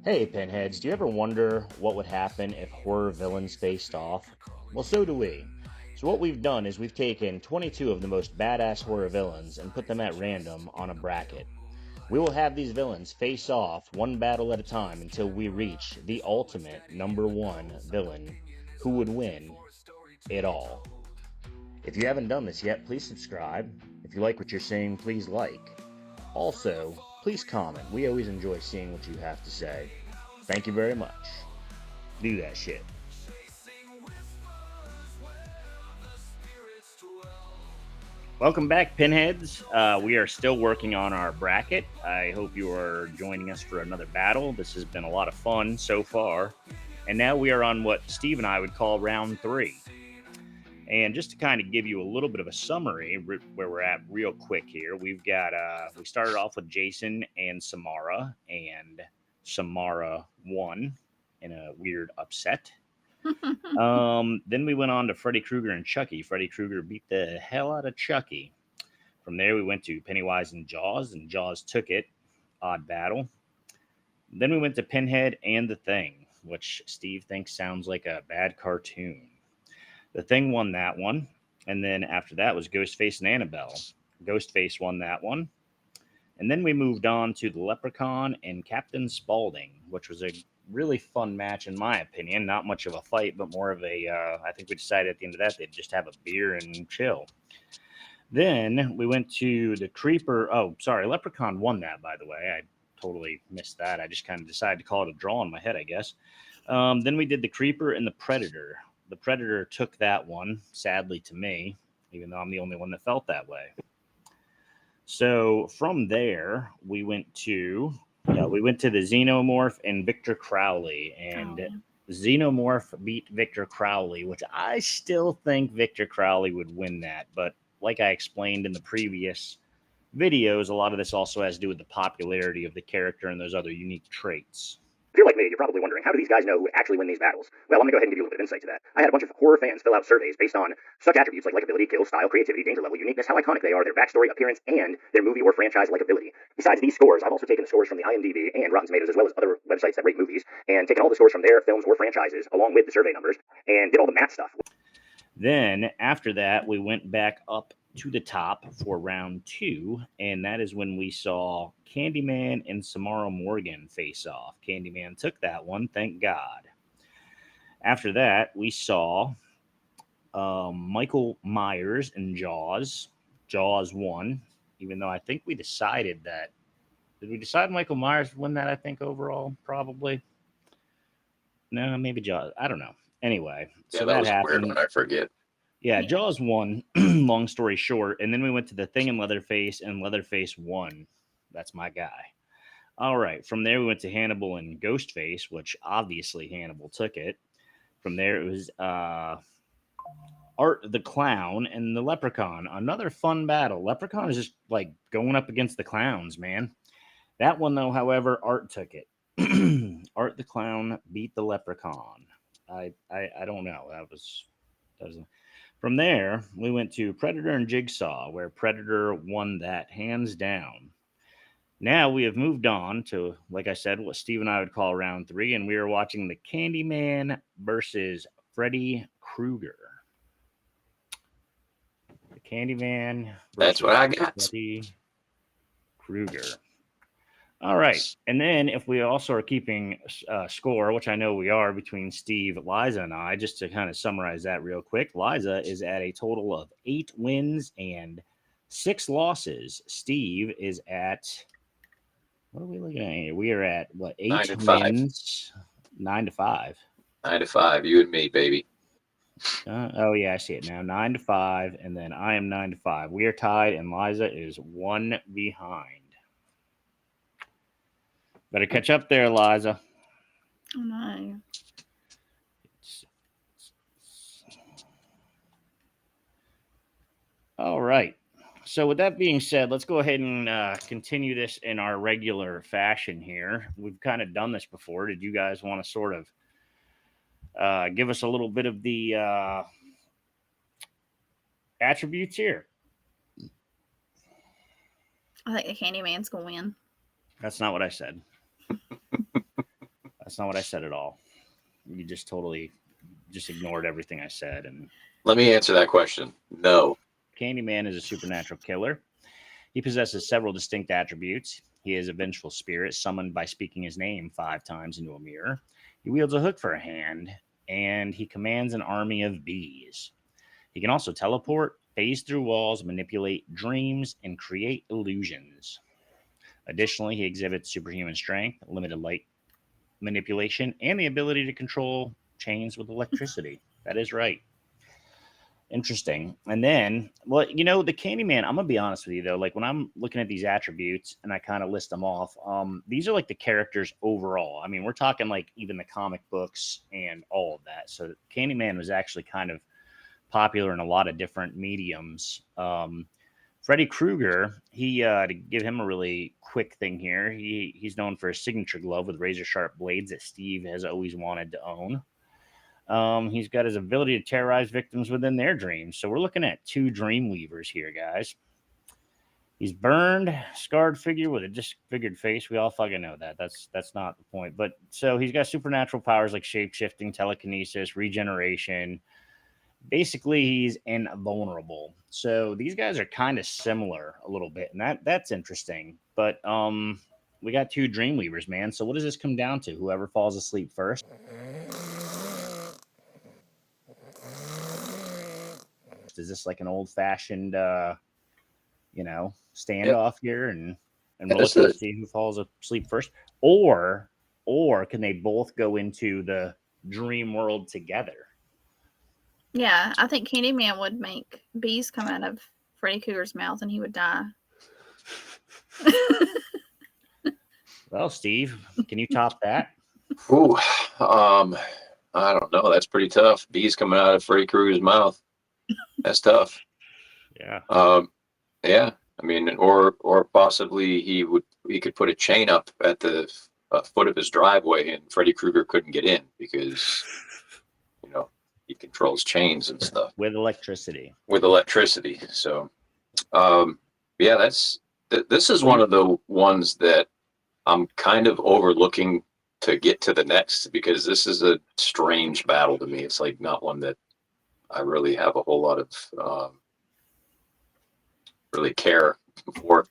Hey Pinheads, do you ever wonder what would happen if horror villains faced off? Well, so do we. So what we've done is we've taken 22 of the most badass horror villains and put them at random on a bracket. We will have these villains face off one battle at a time until we reach the ultimate number one villain who would win it all. If you haven't done this yet, please subscribe. If you like what you're seeing, please like. Also, please comment. We always enjoy seeing what you have to say. Thank you very much. Do that shit. Welcome back, Pinheads. We are still working on our bracket. I hope you are joining us for another battle. This has been a lot of fun so far. And now we are on what Steve and I would call round 3. And just to kind of give you a little bit of a summary where we're at real quick here, we started off with Jason and Samara, and Samara won in a weird upset. Then we went on to Freddy Krueger and Chucky. Freddy Krueger beat the hell out of Chucky. From there, we went to Pennywise and Jaws took it. Odd battle. Then we went to Pinhead and The Thing, which Steve thinks sounds like a bad cartoon. The Thing won that one. And then after that was Ghostface and Annabelle. Ghostface won that one. And then we moved on to the Leprechaun and Captain Spaulding, which was a really fun match in my opinion. Not much of a fight, but more of a, I think we decided at the end of that they'd just have a beer and chill. Then we went to the Creeper. Oh, sorry, Leprechaun won that, by the way. I totally missed that. I just kind of decided to call it a draw in my head, I guess. Then we did the Creeper and the Predator. The Predator took that one, sadly to me, even though I'm the only one that felt that way. So from there, we went to the Xenomorph and Victor Crowley, and Xenomorph beat Victor Crowley, which I still think Victor Crowley would win that. But like I explained in the previous videos, a lot of this also has to do with the popularity of the character and those other unique traits. If you're like me, you're probably wondering, how do these guys know who would actually win these battles? Well, I'm going to go ahead and give you a little bit of insight to that. I had a bunch of horror fans fill out surveys based on such attributes like likability, kill, style, creativity, danger level, uniqueness, how iconic they are, their backstory, appearance, and their movie or franchise likability. Besides these scores, I've also taken the scores from the IMDb and Rotten Tomatoes, as well as other websites that rate movies, and taken all the scores from their films or franchises, along with the survey numbers, and did all the math stuff. Then, after that, we went back up to the top for round 2, and that is when we saw Candyman and Samara Morgan face off. Candyman took that one, thank God. After that, we saw Michael Myers and Jaws. Jaws won, even though I think we decided that. Did we decide Michael Myers would win that, I think, overall? Probably. No, maybe Jaws. I don't know. Anyway, so that was happened. A weird one. I forget. Yeah, Jaws won, long story short. And then we went to The Thing and Leatherface won. That's my guy. All right. From there, we went to Hannibal and Ghostface, which obviously Hannibal took it. From there, it was Art the Clown and the Leprechaun. Another fun battle. Leprechaun is just like going up against the clowns, man. That one, though, however, Art took it. Art the Clown beat the Leprechaun. I don't know. That was From there, we went to Predator and Jigsaw, where Predator won that hands down. Now we have moved on to, like I said, what Steve and I would call round 3, and we are watching the Candyman versus Freddy Krueger. The Candyman versus That's what I got. Freddy Krueger. All right. And then if we also are keeping score, which I know we are between Steve, Liza, and I, just to kind of summarize that real quick, Liza is at a total of 8 wins and 6 losses. Steve is at, what are we looking at here? We are at, 8 wins, 9-5. 9-5, you and me, baby. Oh, yeah, I see it now. 9-5, and then I am 9-5. We are tied, and Liza is 1 behind. Better catch up there, Liza. Oh, no. All right. So with that being said, let's go ahead and continue this in our regular fashion here. We've kind of done this before. Did you guys want to sort of give us a little bit of the attributes here? I think the Candyman's going to win. That's not what I said. That's not what I said at all. You just totally just ignored everything I said. And Let me answer that question. No. Candyman is a supernatural killer. He possesses several distinct attributes. He is a vengeful spirit summoned by speaking his name 5 times into a mirror. He wields a hook for a hand, and he commands an army of bees. He can also teleport, phase through walls, manipulate dreams, and create illusions. Additionally, he exhibits superhuman strength, limited light manipulation, and the ability to control chains with electricity. That is right. Interesting. And then, well, the Candyman, I'm gonna be honest with you though, like when I'm looking at these attributes and I kind of list them off, these are like the characters overall. I mean, we're talking like even the comic books and all of that. So Candyman was actually kind of popular in a lot of different mediums. Freddy Krueger, to give him a really quick thing here, he's known for his signature glove with razor sharp blades that Steve has always wanted to own. He's got his ability to terrorize victims within their dreams. So we're looking at 2 dream weavers here, guys. He's burned, scarred figure with a disfigured face. We all fucking know that. That's not the point. But so he's got supernatural powers like shape-shifting, telekinesis, regeneration. Basically, he's invulnerable. So these guys are kind of similar a little bit, and that's interesting. But we got 2 dream weavers, man. So what does this come down to? Whoever falls asleep first? Is this like an old-fashioned, standoff here, and we're looking to see who falls asleep first, or can they both go into the dream world together? Yeah, I think Candyman would make bees come out of Freddy Krueger's mouth, and he would die. Well, Steve, can you top that? Ooh, I don't know. That's pretty tough. Bees coming out of Freddy Krueger's mouth. That's tough. Yeah. Yeah. I mean, or possibly he could put a chain up at the foot of his driveway, and Freddy Krueger couldn't get in because he controls chains and stuff with electricity. So, yeah, this is one of the ones that I'm kind of overlooking to get to the next, because this is a strange battle to me. It's like not one that I really have a whole lot of really care for.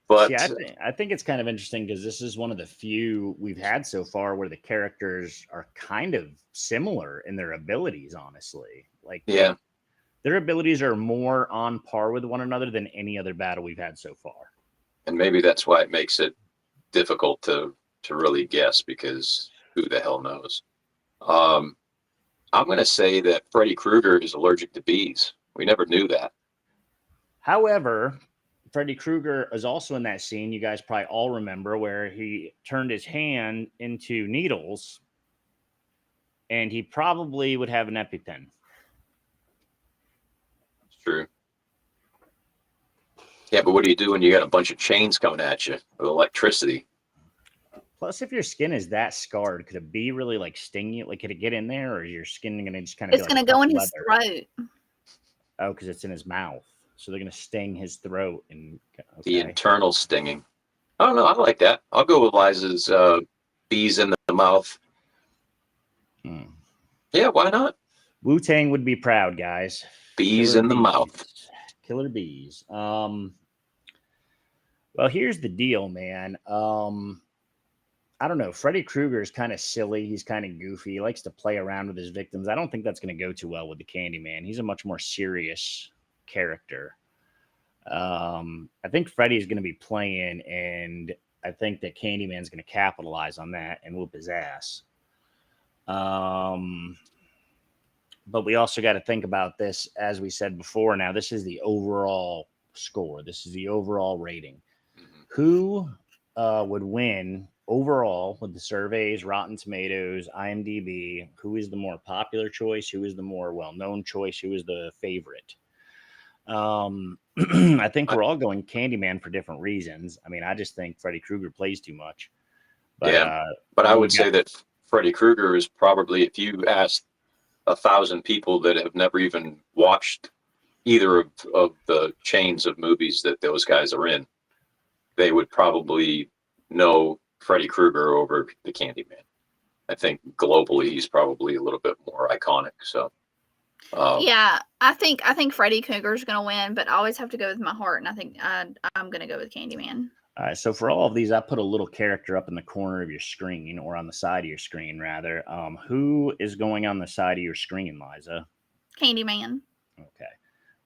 But see, I think it's kind of interesting because this is one of the few we've had so far where the characters are kind of similar in their abilities, honestly. Like, yeah, their abilities are more on par with one another than any other battle we've had so far. And maybe that's why it makes it difficult to really guess, because who the hell knows? I'm going to say that Freddy Krueger is allergic to bees. We never knew that. However, Freddy Krueger is also in that scene, you guys probably all remember, where he turned his hand into needles, and he probably would have an EpiPen. It's true. Yeah, but what do you do when you got a bunch of chains coming at you with electricity? Plus, if your skin is that scarred, could a bee really like sting you? Like, could it get in there, or is your skin going to just kind of? It's going to go in his throat. Oh, because it's in his mouth. So they're going to sting his throat. And the internal stinging. I don't know. I like that. I'll go with Liza's bees in the mouth. Yeah, why not? Wu-Tang would be proud, guys. Bees in the mouth. Killer bees. Well, here's the deal, man. I don't know. Freddy Krueger is kind of silly. He's kind of goofy. He likes to play around with his victims. I don't think that's going to go too well with the Candyman. He's a much more serious character. I think Freddy's going to be playing, and I think that Candyman's going to capitalize on that and whoop his ass. But we also got to think about this, as we said before. Now, this is the overall score. This is the overall rating. Who would win overall with the surveys, Rotten Tomatoes, IMDb? Who is the more popular choice? Who is the more well-known choice? Who is the favorite? I think we're all going Candyman for different reasons. I mean, I just think Freddy Krueger plays too much. But, yeah, but I would say that Freddy Krueger is probably, if you asked 1,000 people that have never even watched either of the chains of movies that those guys are in, they would probably know Freddy Krueger over the Candyman. I think globally he's probably a little bit more iconic. So yeah, I think Freddy Krueger's gonna win, but I always have to go with my heart, and I think I'm gonna go with Candyman. All right, so for all of these, I put a little character up in the corner of your screen, or on the side of your screen, rather. Who is going on the side of your screen, Liza? Candyman. Okay.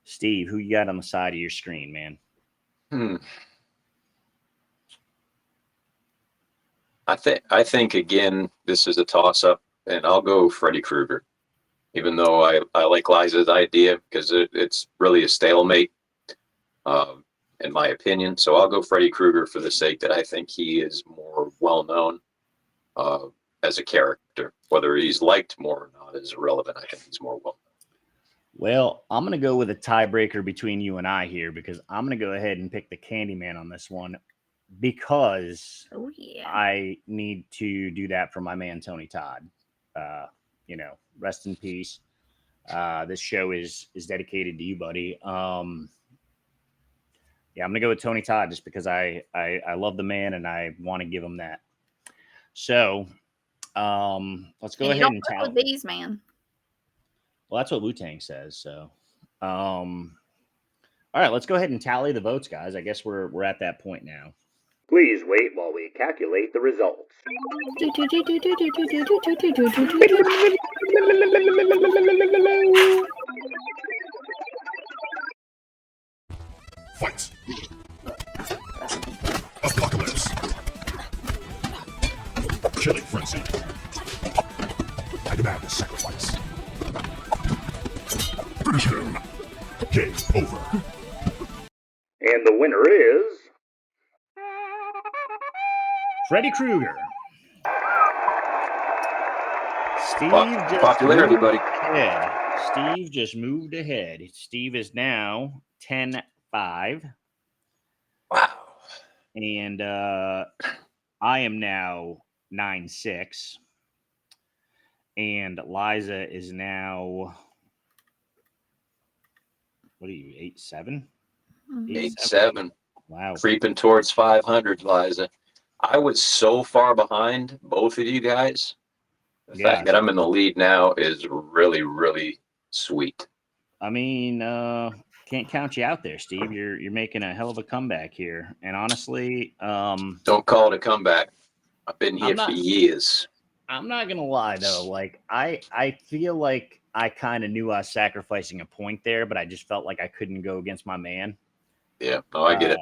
Steve, who you got on the side of your screen, man? I think again, this is a toss-up, and I'll go Freddy Krueger, even though I like Liza's idea because it's really a stalemate, in my opinion. So I'll go Freddy Krueger for the sake that I think he is more well-known as a character. Whether he's liked more or not is irrelevant. I think he's more well-known. Well, I'm going to go with a tiebreaker between you and I here because I'm going to go ahead and pick the Candyman on this one because I need to do that for my man, Tony Todd. Rest in peace. This show is dedicated to you, buddy. I'm going to go with Tony Todd just because I love the man and I want to give him that. So let's go ahead and tally these, man. Well, that's what Wu-Tang says. So, all right, let's go ahead and tally the votes, guys. I guess we're at that point now. Please wait while we calculate the results. Fight! Apocalypse! Killing frenzy! I demand a sacrifice. Finish him! Game over. And the winner is... Freddy Krueger. Steve just popularity, buddy. Steve just moved ahead. Steve is now 10-5. Wow. And I am now 9-6. And Liza is now, what are you, 8-7? 8-7. Wow. Creeping towards 500, Liza. I was so far behind both of you guys. The fact that I'm in the lead now is really, really sweet. I mean, can't count you out there, Steve. You're making a hell of a comeback here. And honestly, don't call it a comeback. I've been here for years. I'm not gonna lie though. Like I feel like I kind of knew I was sacrificing a point there, but I just felt like I couldn't go against my man. Yeah, no, I get it.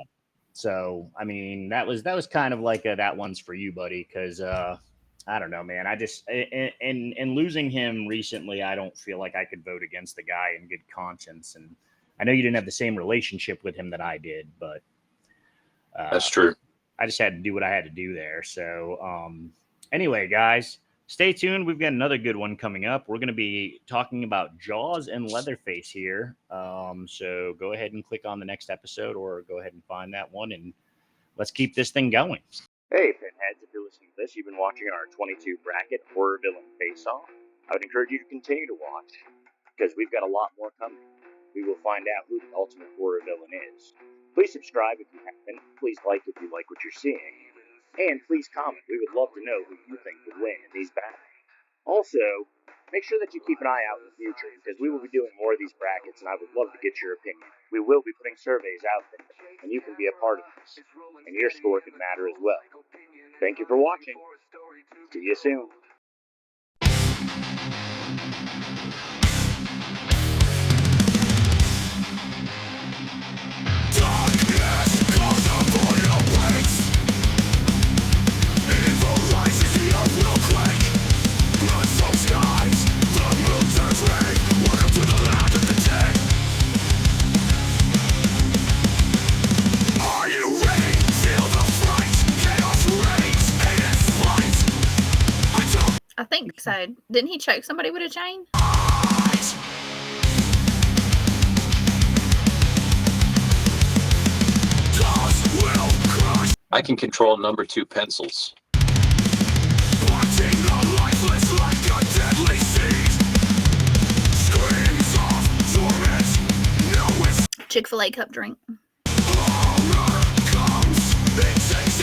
So I mean, that was kind of like that one's for you, buddy, because I don't know, man. I just in losing him recently, I don't feel like I could vote against the guy in good conscience. And I know you didn't have the same relationship with him that I did, but that's true. I just had to do what I had to do there. So anyway, guys, stay tuned. We've got another good one coming up. We're going to be talking about Jaws and Leatherface here. So go ahead and click on the next episode or go ahead and find that one, and let's keep this thing going. Hey, Pinheads, if you're listening to this, you've been watching our 22 bracket horror villain face-off. I would encourage you to continue to watch because we've got a lot more coming. We will find out who the ultimate horror villain is. Please subscribe if you haven't. Please like if you like what you're seeing. And please comment. We would love to know who you think would win in these battles. Also, make sure that you keep an eye out in the future because we will be doing more of these brackets and I would love to get your opinion. We will be putting surveys out there and you can be a part of this. And your score can matter as well. Thank you for watching. See you soon. I think so. Didn't he choke somebody with a chain? I can control number 2 pencils. Chick-fil-A cup drink. It takes